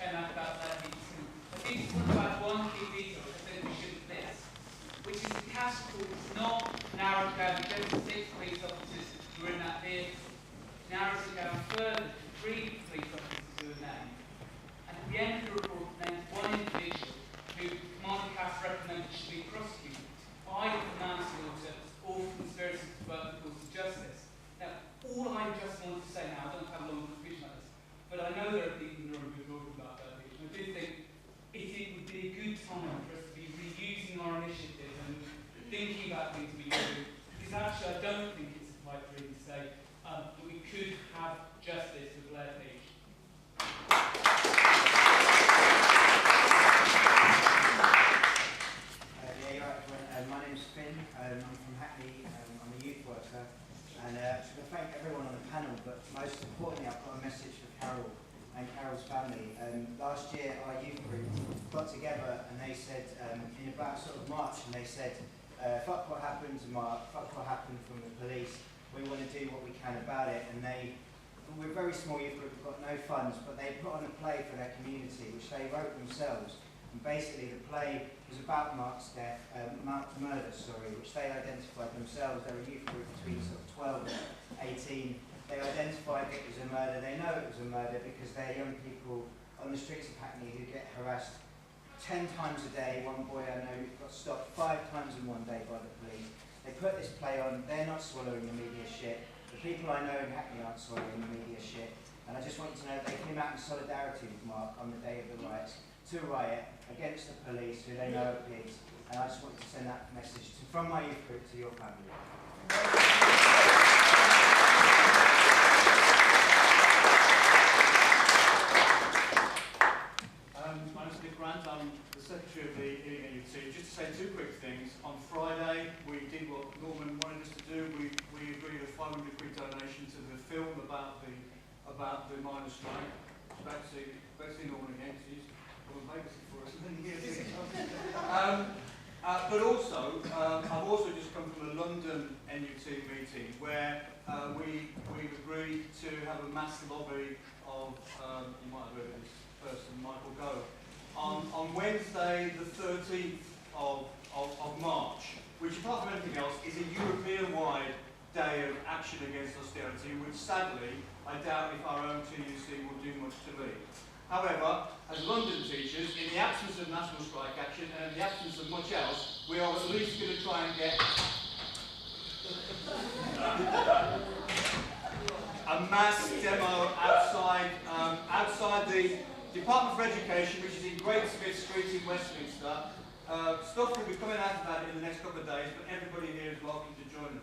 came out about that meeting. I think it's about one key detail I think we shouldn't miss, which is the capital is not narrowed down to just 6 police officers who are in that vehicle. It narrows it down further to 3 police officers who are named. And at the end of the report, it names one individual who Commander Cass recommended should be prosecuted either for manslaughter or for conspiracy to pervert the course of justice. Now, all I just want to say now, I don't have a long discussion like this, but I know there are people in the room who are talking about that. I do think it would be a good time for us to be reusing our initiative and thinking about things we do, because actually I don't think it's quite really to say that we could have justice with Blair Peach. My name's Finn, I'm from Hackney, I'm a youth worker, and I just want to thank everyone on the panel, but most importantly I've got a message for Carole and Carole's family. Last year our youth group got together and they said, in about sort of March, and they said, fuck what happened to Mark, fuck what happened from the police, we want to do what we can about it. And we're a very small youth group, we've got no funds, but they put on a play for their community, which they wrote themselves. And basically the play was about Mark's death, murder, which they identified themselves. They're a youth group between sort of 12 and 18. They identified it as a murder. They know it was a murder because they're young people on the streets of Hackney who get harassed 10 times a day. One boy I know got stopped 5 times in one day by the police. They put this play on. They're not swallowing the media shit. The people I know in Hackney aren't swallowing the media shit. And I just want you to know they came out in solidarity with Mark on the day of the riots to riot against the police, who they know are pigs, and I just wanted to send that message from my youth group to your family. My name's Nick Grant, I'm the Secretary of the ENUT. Just to say 2 quick things. On Friday, we did what Norman wanted us to do. We agreed a £500 donation to the film about the miners' strike. Back to see Norman again, for us. But also, I've also just come from a London NUT meeting where we've agreed to have a mass lobby of, you might have heard of this person, Michael Gove, on Wednesday the 13th of March, which apart from anything else is a European-wide day of action against austerity, which sadly I doubt if our own TUC will do much to lead. However, as London teachers, in the absence of national strike action and in the absence of much else, we are at least going to try and get a mass demo outside the Department for Education, which is in Great Smith Street in Westminster. Stuff will be coming out of that in the next couple of days, but everybody here is welcome to join us.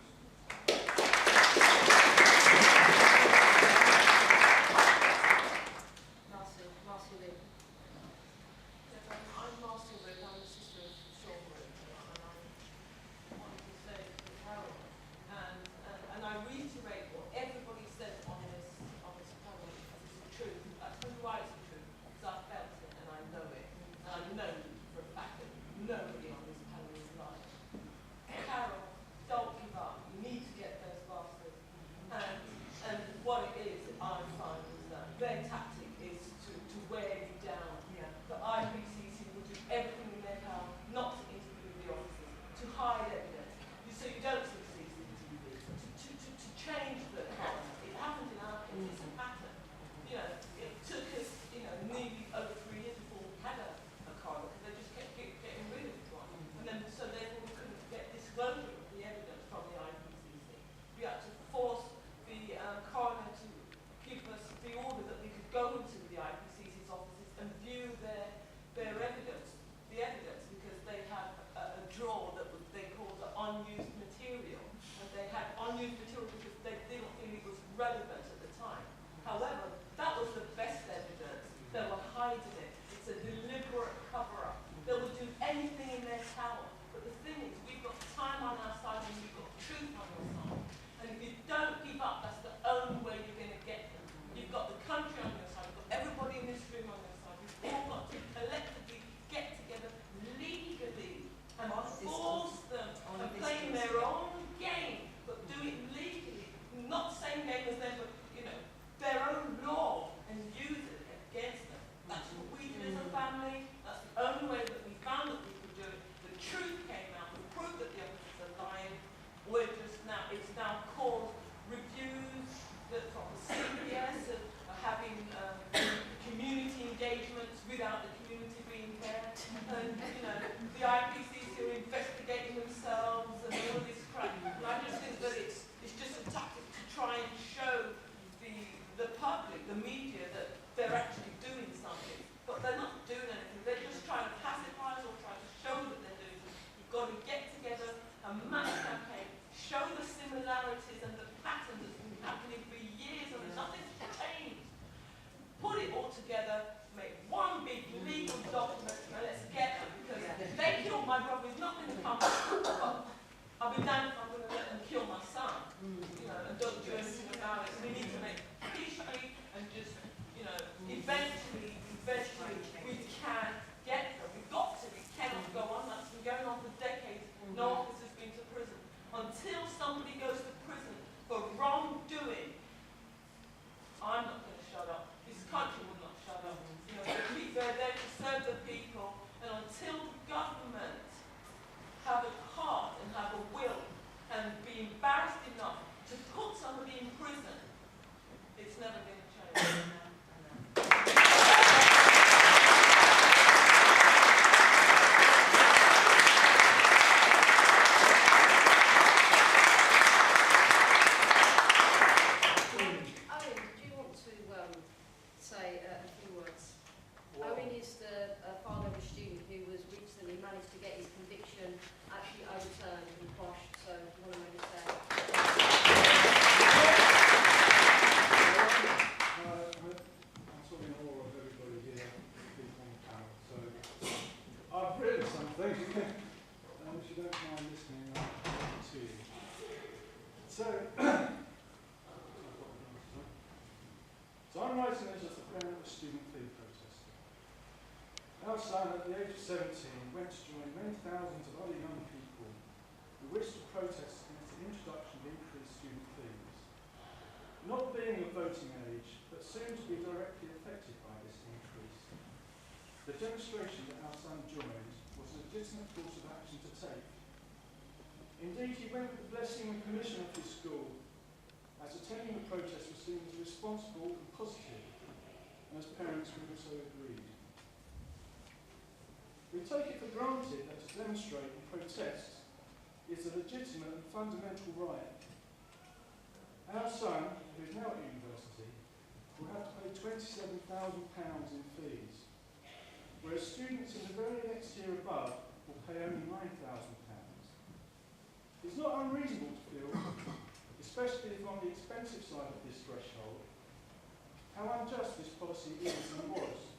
Their own game, but do it legally, not the same game as them, but until somebody goes to prison for wrongdoing, I'm not going to shut up. This country will not shut up. You know, they're there to serve the people, and until the government have a heart and have a will and be embarrassed enough to put somebody in prison, it's never going to change. Ahsan, at the age of 17, went to join many thousands of other young people who wished to protest against the introduction of increased student fees. Not being of voting age, but soon to be directly affected by this increase, the demonstration that Ahsan joined was a legitimate course of action to take. Indeed, he went with the blessing and permission of his school, as attending the protest was seen as responsible and positive, and as parents we also agreed. We take it for granted that to demonstrate and protest is a legitimate and fundamental right. Our son, who is now at university, will have to pay £27,000 in fees, whereas students in the very next year above will pay only £9,000. It's not unreasonable to feel, especially if on the expensive side of this threshold, how unjust this policy is and was.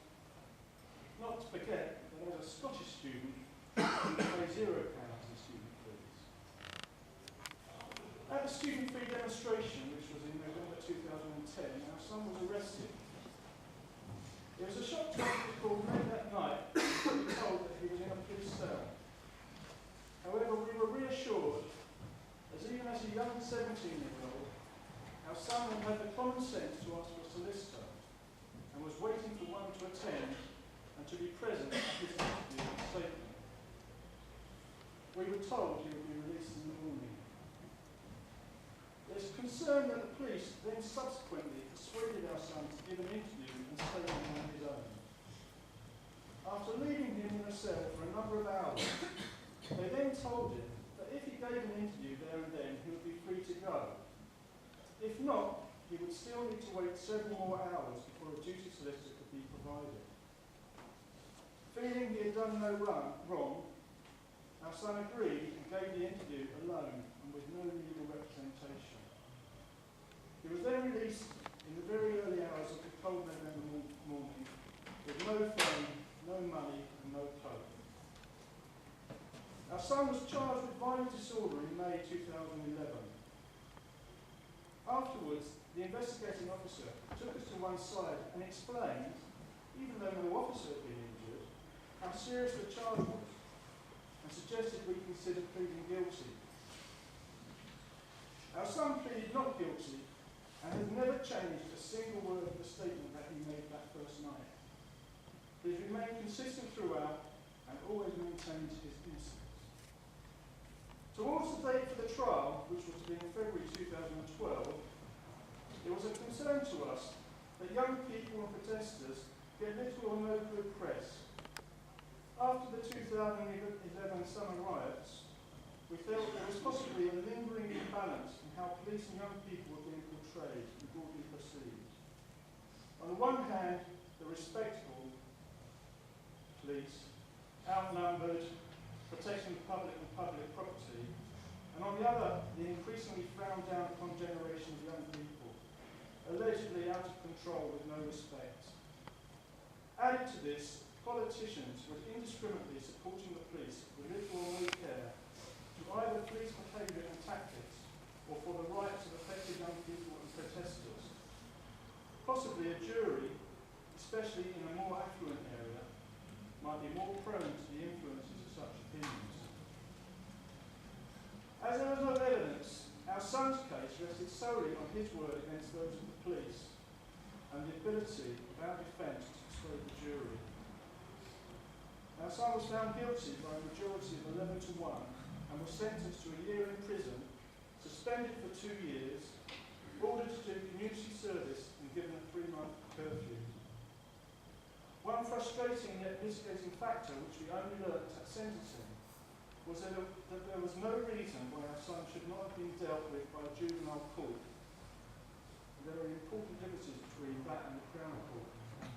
Not to forget that as a Scottish student, you pay £0 in student fees. At the student fee demonstration, which was in November 2010, our son was arrested. It was a shock to us because late that night we were told that he was in a police cell. However, we were reassured, as even as a young 17-year-old, our son had had the common sense to ask for a solicitor and was waiting for one to attend and to be present at his interview and statement. We were told he would be released in the morning. There's concern that the police then subsequently persuaded our son to give an interview and statement on his own. After leaving him in a cell for a number of hours, they then told him that if he gave an interview there and then, he would be free to go. If not, he would still need to wait several more hours before a duty solicitor could be provided. Feeling he had done no wrong, our son agreed and gave the interview alone and with no legal representation. He was then released in the very early hours of the cold November morning with no phone, no money and no coat. Our son was charged with violent disorder in May 2011. Afterwards, the investigating officer took us to one side and explained, even though no officer had been injured, how serious the charge was, and suggested we consider pleading guilty. Our son pleaded not guilty and has never changed a single word of the statement that he made that first night. He has remained consistent throughout and always maintained his innocence. Towards the date for the trial, which was to be in February 2012, it was a concern to us that young people and protesters get little or no good press. After the 2011 summer riots, we felt there was possibly a lingering imbalance in how police and young people were being portrayed and broadly perceived. On the one hand, the respectable police, outnumbered, protecting the public and public property, and on the other, the increasingly frowned down upon generation of young people, allegedly out of control with no respect. Added to this, politicians were indiscriminately supporting the police with little or no care to either police behaviour and tactics or for the rights of affected young people and protesters. Possibly a jury, especially in a more affluent area, might be more prone to the influences of such opinions. As there was no evidence solely on his word against those of the police and the ability of our defence to persuade the jury. Ahsan was found guilty by a majority of 11 to 1 and was sentenced to a year in prison, suspended for 2 years, ordered to do community service and given a 3-month curfew. One frustrating yet mitigating factor which we only learnt at sentencing was that there was no reason why Ahsan should not have been dealt with by a juvenile court. There are important differences between that and the Crown Court,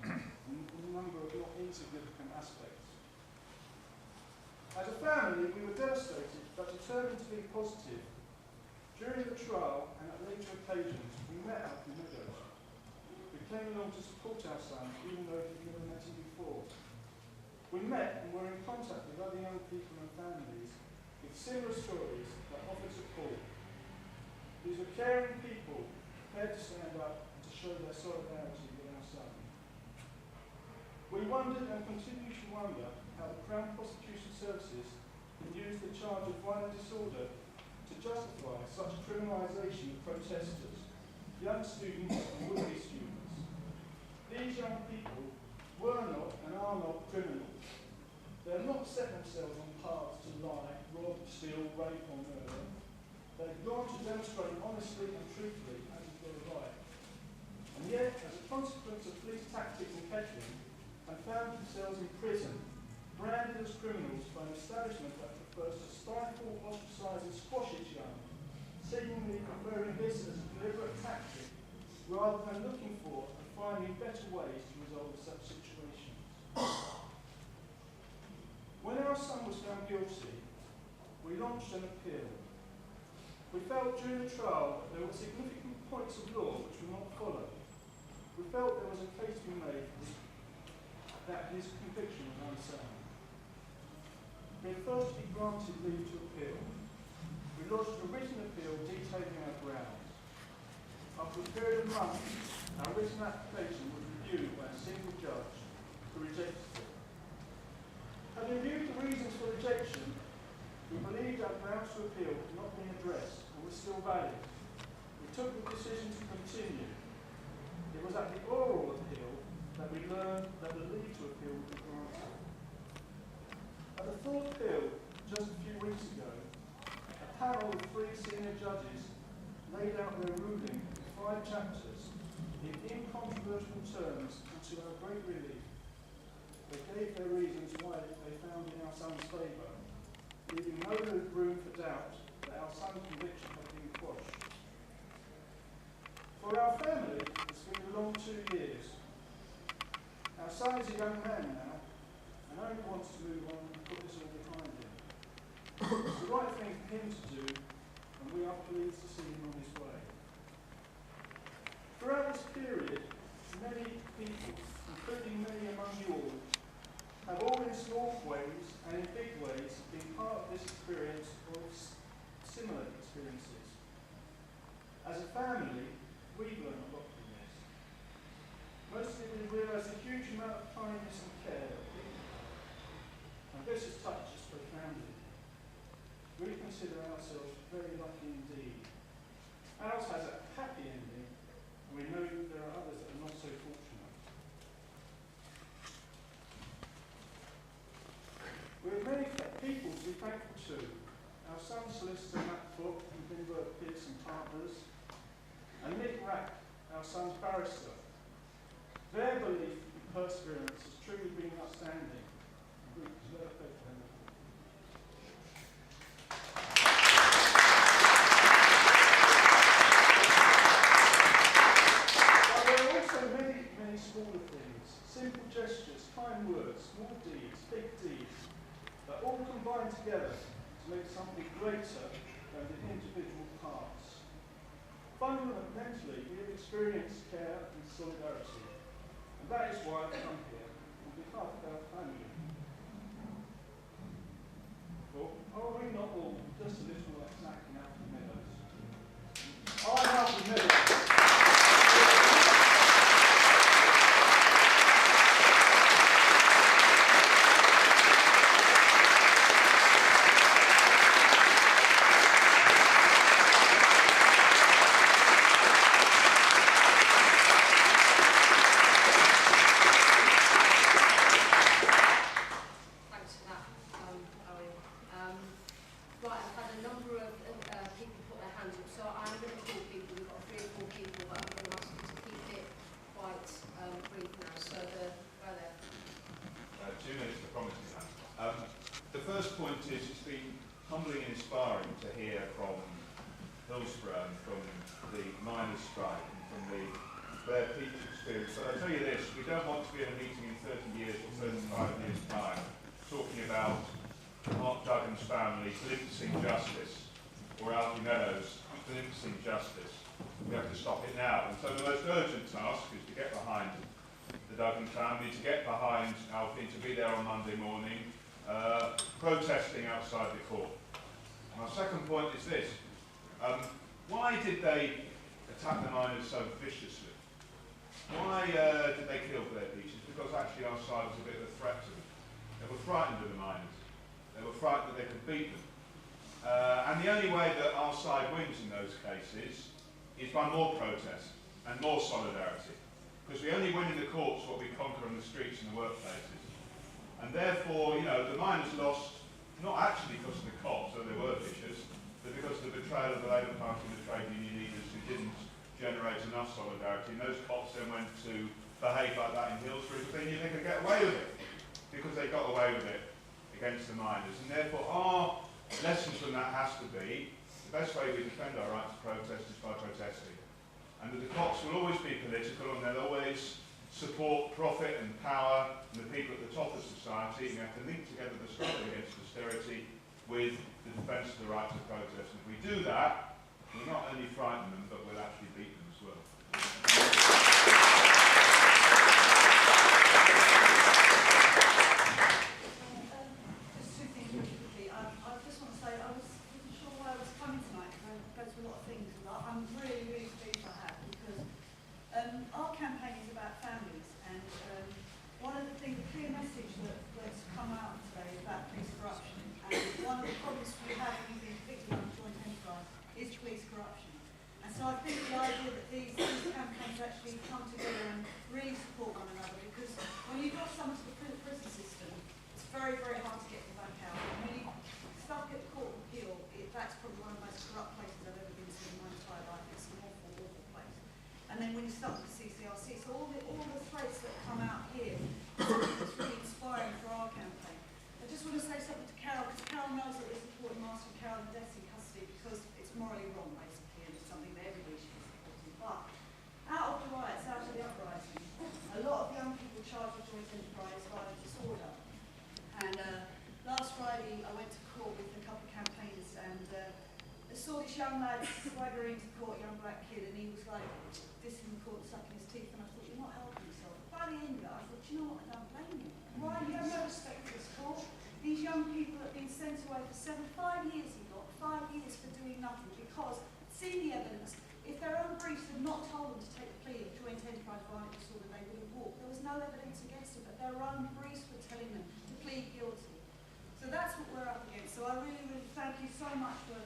and a number of not insignificant aspects. As a family, we were devastated but determined to be positive. During the trial and at later occasions, we met Alfie Meadows. We came along to support Ahsan, even though he'd never met him before. We met and were in contact with other young people and families with similar stories that offered support. These were caring people prepared to stand up and to show their solidarity with Ahsan. We wondered and continue to wonder how the Crown Prosecution Services can use the charge of violent disorder to justify such criminalisation of protesters, young students and would-be students. These young people were not and are not criminals. They have not set themselves on paths to lie, rob, steal, rape or murder. They have gone to demonstrate honestly and truthfully as is their right. And yet, as a consequence of police tactics and peddling, have found themselves in prison, branded as criminals by an establishment that prefers to stifle, ostracise and squash its young, seemingly preferring this as a deliberate tactic rather than looking for and finding better ways to resolve such situations. When our son was found guilty, we launched an appeal. We felt during the trial that there were significant points of law which were not followed. We felt there was a case to be made that his conviction was unsound. We had first been granted leave to appeal. We lodged a written appeal detailing our grounds. After a period of months, our written application was reviewed by a single judge who rejected it. Having reviewed the reasons for rejection, we believed our grounds to appeal had not been addressed and were still valid. We took the decision to continue. It was at the oral appeal that we learned that the leave to appeal would be granted. At the full appeal, just a few weeks ago, a panel of 3 senior judges laid out their ruling in 5 chapters in incontrovertible terms, and to our great relief, they gave their reasons why they found in our son's favour, leaving no room for doubt that our son's conviction had been quashed. For our family, it's been a long 2 years. Our son is a young man now, and only wants to move on and put this all behind him. It's the right thing for him to do, and we are pleased to see him on his way. Throughout this period, many people, including many among you all, have all in small ways and in big ways been part of this experience or similar experiences. As a family, we've learned a lot from this. Mostly we realise a huge amount of kindness and care that people have. And this has touched us profoundly. We consider ourselves very lucky indeed. Ours has a happy ending, and we know there are others that are not so fortunate. We have many people to be thankful to. Our son solicitor Matt Foot and Birmingham Six and partners, and Nick Rack, our son's barrister. Their belief and perseverance has truly been outstanding. We deserve faith for them. But there are also many, many smaller things, simple gestures, kind words, small deeds, big deeds, that all combine together to make something greater than the individual parts. Fundamentally, we have experienced care and solidarity, and that is why I've come here on behalf of our family. Well, are we not all just a little like Zach and Alfie Meadows? I'm Alfie Meadows. humbling and inspiring to hear from Hillsborough and from the miners' strike and from the Blair Peach experience. But I tell you this, we don't want to be in a meeting in 30 years or 35 years' time talking about Carole Duggan's family glimpsing justice or Alfie Meadows glimpsing justice. We have to stop it now. And so the most urgent task is to get behind the Duggan family, to get behind Alfie, to be there on Monday morning, protesting outside the court. My second point is this. Why did they attack the miners so viciously? Why did they kill Blair Peach? It's because actually our side was a bit of a threat to them. They were frightened of the miners. They were frightened that they could beat them. And the only way that our side wins in those cases is by more protest and more solidarity. Because we only win in the courts what we conquer in the streets and the workplaces. And therefore, you know, the miners lost, not actually because of the cops, though they were vicious, but because of the betrayal of the Labour Party and the trade union leaders who didn't generate enough solidarity. And those cops then went to behave like that in Hillsborough because they knew they could get away with it. Because they got away with it against the miners. And therefore our lesson from that has to be, the best way we defend our right to protest is by protesting. And that the cops will always be political and they'll always support profit and power and the people at the top of society, and we have to link together the struggle against austerity with the defence of the right to protest. And if we do that, we'll not only frighten them, but we'll actually beat them as well. Just two things really quickly. I just want to say I wasn't sure why I was coming tonight because I go to a lot of things. And I'm really, really pleased I have because our campaign is about families, and one of the things, the clear message that's come out today is about police corruption, and one of the problems we have in particular on joint enterprise is police corruption. And so I think the idea that these campaigns actually come together and really support one another, because when you've got someone to the prison system, it's very, very hard to get them back out. And when you're stuck at the Court of Appeal, that's probably one of the most corrupt places I've ever been to in my entire life. It's an awful, awful place. And then when you start with the CCRC, so all the threads that come out here, it's really inspiring for our campaign. I just want to say something to Carole, because Carole knows that we're supporting Master Carole and Death's in custody because it's morally wrong, basically, and it's something that everybody should be supporting. But out of the riots, out of the uprising, a lot of young people charged with joint enterprise violent disorder. And last Friday, I went to court with a couple of campaigners, and I saw this young lad swaggering into court, a young black kid, and he was like dissing the court, sucking his teeth, and I thought, you're not helping yourself. By the end of it, I thought, you know what, I don't blame you. Why? You have no respect for this court. These young people have been sent away for 5 years he got, 5 years for doing nothing, because, seeing the evidence, if their own briefs had not told them to take the plea of joint enterprise violent disorder, they would have walked. There was no evidence against them, but their own briefs were telling them to plead guilty. So that's what we're up against. So I really, really thank you so much for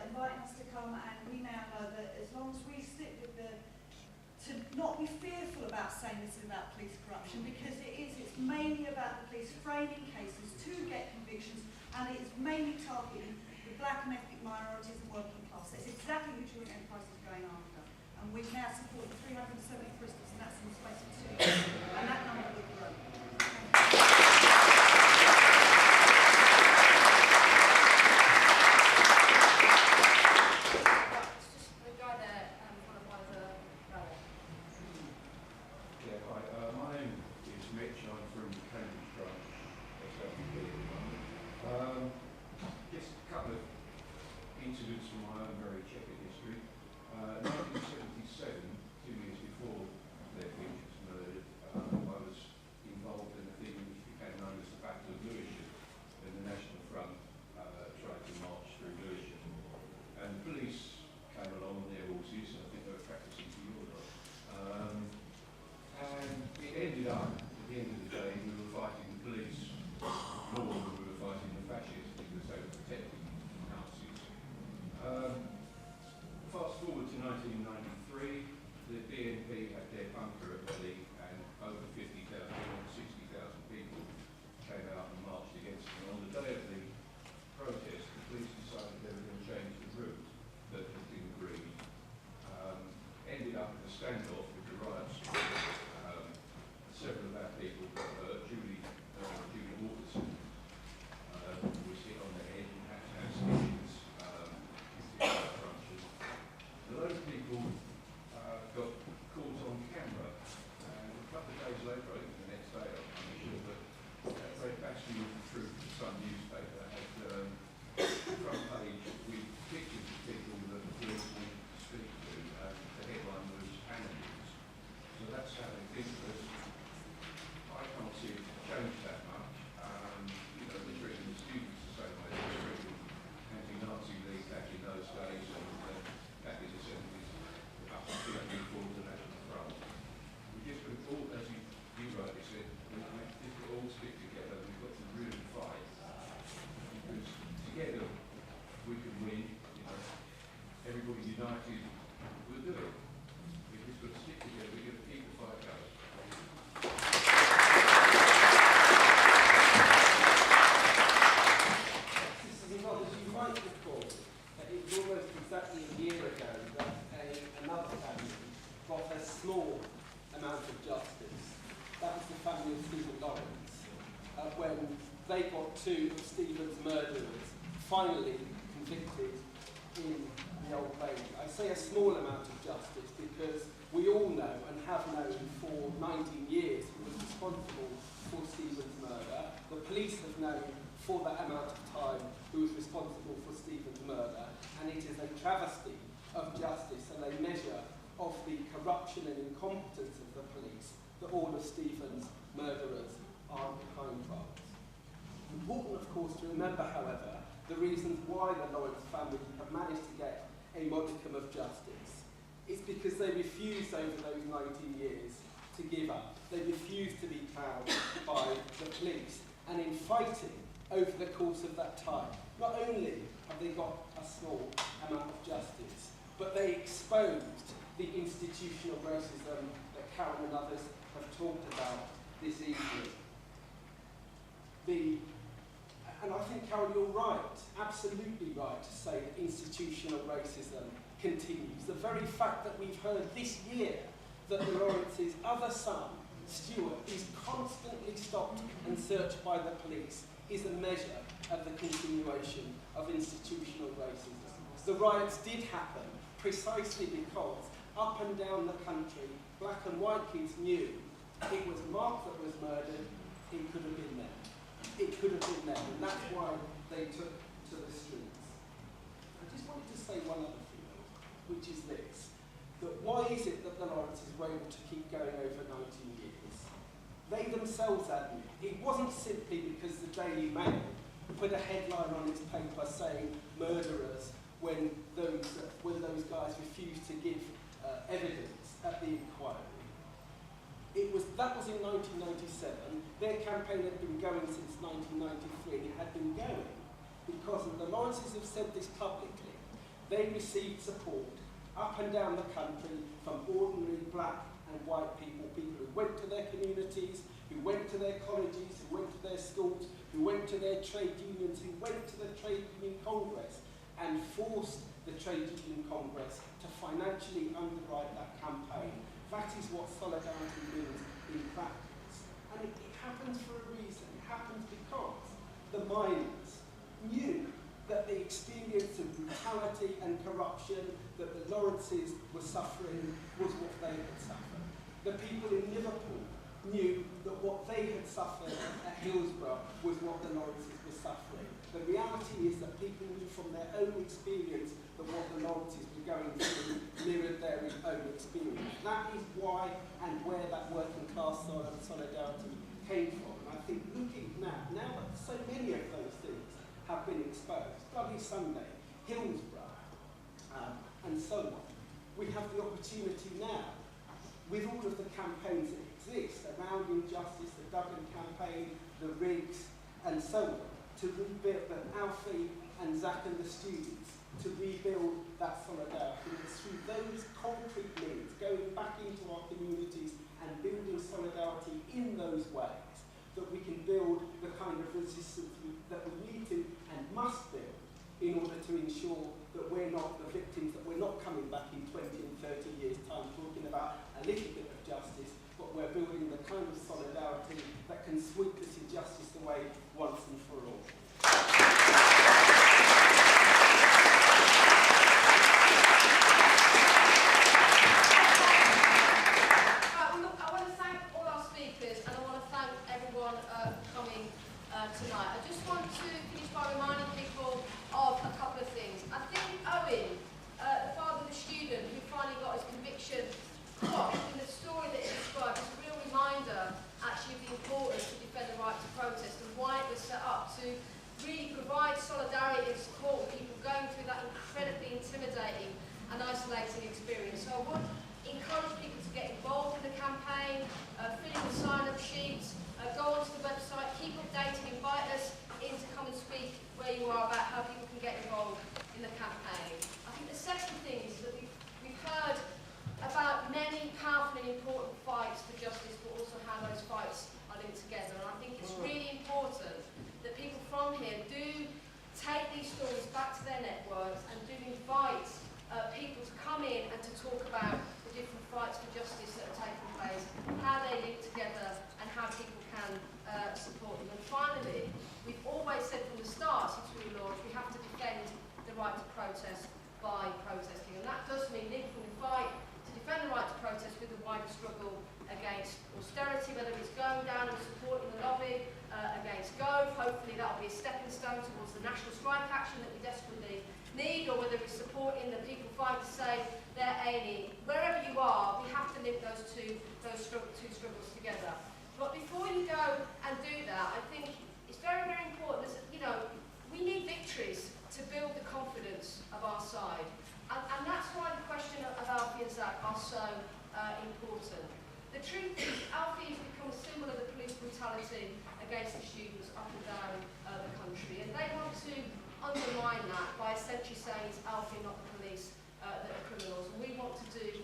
inviting us to come, and we now know that as long as we stick with to not be fearful about saying this is about police corruption, because it's mainly about the police framing cases to get convictions, and it is mainly targeting the black and ethnic minorities and working class. That's exactly who joint enterprise is going after. And we've now supported 370 prisoners, and that's in the space of 2 years. And that number will grow. Incidents from my own very checkered history. 1977, 2 years before Blair Peach was murdered, I was people got caught on camera, and a couple of days later, I think the next day, I'm not sure, but they actually looked through the Sun newspaper had front page with pictures of people that the police wanted to speak to, and the headline was animals. So that's how they think of us. I can't see it change that much. You know, they're treating the students the same way they were treating anti-Nazi league back in those days, and back in the 70s, up to before the National Front. We just put all, as you rightly said, we just all stick together. We've got to really fight, because together we can win. You know, everybody united, we'll do it. We've just got to stick together. We've got to keep the fight going. Almost exactly a year ago that another family got a small amount of justice. That was the family of Stephen Lawrence, when they got two of Stephen's murderers finally convicted in the Old Bailey. I say a small amount of justice because we all know and have known for 19 years who was responsible for Stephen's murder. The police have known for that amount of time who was responsible for Stephen's murder. And it is a travesty of justice and a measure of the corruption and incompetence of the police that all of Stephen's murderers are behind bars. Important, of course, to remember, however, the reasons why the Lawrence family have managed to get a modicum of justice. It's because they refused over those 19 years to give up. They refused to be cowed by the police. And in fighting over the course of that time, not only have they got a small amount of justice, but they exposed the institutional racism that Carole and others have talked about this evening. And I think, Carole, you're right, absolutely right to say that institutional racism continues. The very fact that we've heard this year that the Lawrence's other son, Stuart, is constantly stopped and searched by the police is a measure of the continuation of institutional racism. The riots did happen precisely because up and down the country, black and white kids knew it was Mark that was murdered, it could have been them. It could have been them, and that's why they took to the streets. I just wanted to say one other thing, which is this, that why is it that the Lawrences were able to keep going over 19 years? They themselves admit it wasn't simply because the Daily Mail put a headline on its paper saying murderers when those guys refused to give evidence at the inquiry. That was in 1997. Their campaign had been going since 1993, and it had been going because, and the Lawrences have said this publicly, they received support up and down the country from ordinary black and white people who went to their communities, who went to their colleges, who went to their schools, who went to their trade unions, who went to the Trade Union Congress and forced the Trade Union Congress to financially underwrite that campaign. That is what solidarity means in practice. And it happens for a reason. It happens because the miners knew that the experience of brutality and corruption that the Lawrences were suffering was what they had suffered. The people in Liverpool knew that what they had suffered at Hillsborough was what the Lawrences were suffering. The reality is that people knew from their own experience that what the Lawrences were going through mirrored their own experience. That is why and where that working class solidarity came from. And I think looking now that so many of those things have been exposed, Bloody Sunday, Hillsborough, and so on, we have the opportunity now, with all of the campaigns that exist around injustice, the Duggan campaign, the Riggs, and so on, to rebuild Alfie and Zach and the students, to rebuild that solidarity. And it's through those concrete means, going back into our communities and building solidarity in those ways, that we can build the kind of resistance that we need to and must build in order to ensure that we're not the victims, that we're not coming back in 20 and 30 years' time talking about a little bit of justice, but we're building the kind of solidarity that can sweep this injustice away once and for all. isolating experience. So I would encourage people to get involved in the campaign, fill in the sign-up sheets, go onto the website, keep updated, invite us in to come and speak where you are about how people can get involved in the campaign. I think the second thing is that we've heard about many powerful and important fights for justice, but also how those fights are linked together. And I think it's really important that people from here do take these stories back to their networks and do invite people to come in and to talk about the different fights for justice that are taking place, how they link together and how people can support them. And finally, we've always said from the start since we launched, we have to defend the right to protest by protesting. And that does mean linking the fight to defend the right to protest with the wider struggle against austerity, whether it's going down and supporting the lobby against Goodge. Hopefully that will be a stepping stone towards the national strike action that we desperately need, or whether it's supporting the people fighting to save their A&E. Wherever you are, we have to link those two struggles together. But before you go and do that, I think it's very, very important that, you know, we need victories to build the confidence of our side. And that's why the question of Alfie and Zach are so important. The truth is, Alfie has become a symbol of the police brutality against the students up and down the country. And they want to undermine that by essentially saying it's Alfie, not the police, that are criminals. And we want to do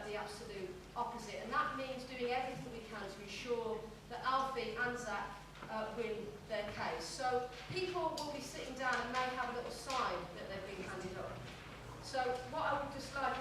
the absolute opposite. And that means doing everything we can to ensure that Alfie and Zach win their case. So people will be sitting down and may have a little sign that they've been handed up. So what I would just like